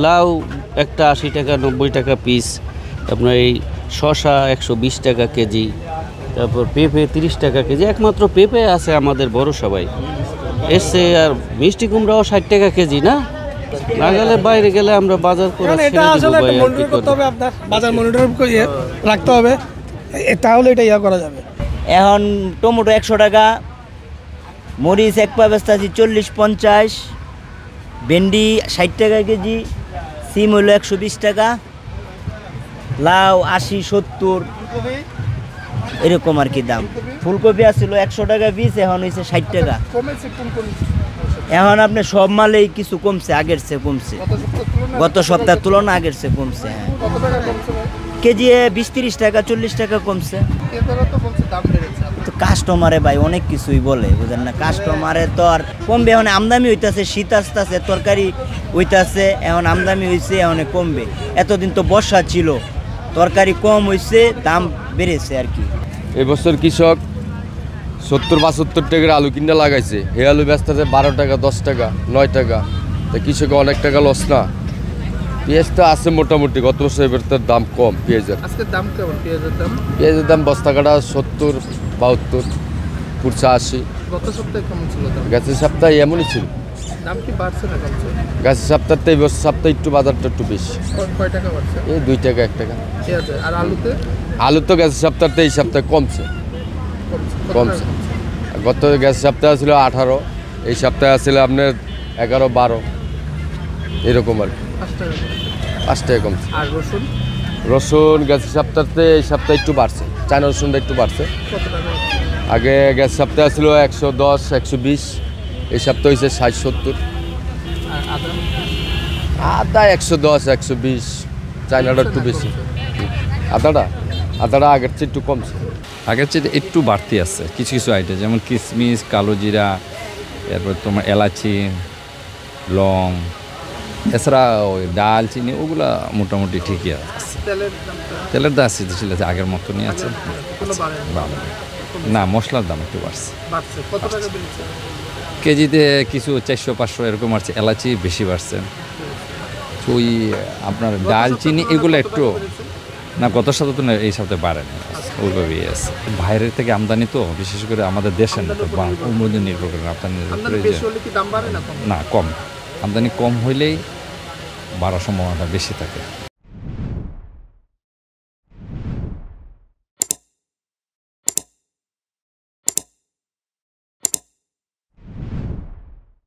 লাউ একটা 80 টাকা 90 টাকা পিস, আপনার এই শসা 120 টাকা কেজি, তারপর পেঁপে 30 টাকা কেজি। একমাত্র পেঁপে আছে আমাদের বড় সবাই এসছে। আর মিষ্টি কুমড়াও 60 টাকা কেজি। না গেলে বাইরে গেলে আমরা বাজার করে এটা আসলে মনিটর করতে হবে, আপনার বাজার মনিটর করে রাখতে হবে, তাহলে এটা ইয়া করা যাবে। এখন টমেটো 100 টাকা, মরিচ এক পা বেচতেছি 40-50, ভেন্ডি 60 টাকা কেজি, সিম হলো 120 টাকা, লাউ 80-70 এরকম আর কি দাম। ফুলকপি আসছিল 100 টাকা পিস, এখন হয়েছে 60 টাকা। এখন আপনি সব মালেই কিছু কমছে, আগের চেয়ে কমছে, গত সপ্তাহের তুলনা আগের চেয়ে কমছে। হ্যাঁ, কেজি 20-30 টাকা 40 টাকা কমছে। তো কাস্টমারে ভাই অনেক কিছুই বলে, বুঝেন না, কাস্টমারে তো আর কমবে। এখন আমদানি হইতেছে, শীত আসতেছে, তরকারি হইতেছে, এখন আমদানি হয়েছে, এখন কমবে। এতদিন তো বর্ষা ছিল, তরকারি কম হয়েছে, দাম বেড়েছে আর কি। এবছর কৃষক 70-72 টাকার আলু কিনে লাগাইছে, হে আলু বেচতেছে 12 টাকা 10 টাকা 9 টাকা, তা কৃষকে অনেক টাকা লস না। পেঁয়াজটা আছে মোটামুটি, গত বছর এবার তার দাম কম পেঁয়াজের। আজকে দাম কেমন পেঁয়াজের দাম? পেঁয়াজের দাম বস্তা কাটা 70-72, পুরসা 80। গত সপ্তাহে কেমন ছিল দাম? গাছের সপ্তাহে এমনই ছিল। দাম কি বাড়ছে না কমছে? গাছের সপ্তাহতে এই বছর সপ্তাহে একটু বাজারটা একটু বেশি। কয় টাকা বাড়ছে? এই 2 টাকা 1 টাকা। পেঁয়াজে আর আলুতে? আলু তো গাছের সপ্তাহতে এই সপ্তাহে কমছে। কমছে। গত গ্যাসের সপ্তাহে ছিল 18, এই সপ্তাহে আসলে আপনার 11-12 এরকম আর কি। 5 টাকা কমছে। আর রসুন? রসুন গ্যাসের সপ্তাহতে এই সপ্তাহে একটু বাড়ছে, চায়না রসুনটা একটু বাড়ছে। কত টাকা? আগে গ্যাস সপ্তাহে ছিল 110-120, এই সপ্তাহে হয়েছে 60-70। আর আদা? আদা 110-120, চায়নাটা একটু বেশি। আদাটা আগের চেয়ে একটু কমছে। আগের চেয়ে একটু বাড়তি আছে কিছু কিছু আইটেম, যেমন কিশমিশ, কালো জিরা, এরপর তোমার এলাচি, লং, এছাড়া ওই ডাল, চিনি, ওগুলা মোটামুটি ঠিকই আছে। তেলের দাম স্থিতিশীল আছে, আগের মতনই আছে। না, মশলার দাম একটু বাড়ছে। কত টাকা বেড়েছে? কেজিতে কিছু 400-500 এরকম বাড়ছে, এলাচি বেশি বাড়ছে। ওই আপনার ডাল, চিনি এগুলো একটু না, গত সপ্তাহে তো এই সপ্তাহে বাড়েনি, ওইভাবেই আছে। বাইরের থেকে আমদানি তো, বিশেষ করে আমাদের দেশের না, তো মূল্য নির্ভর করে আমদানি না, কম। আমদানি কম হইলেই বাড়ার সম্ভাবনাটা বেশি থাকে।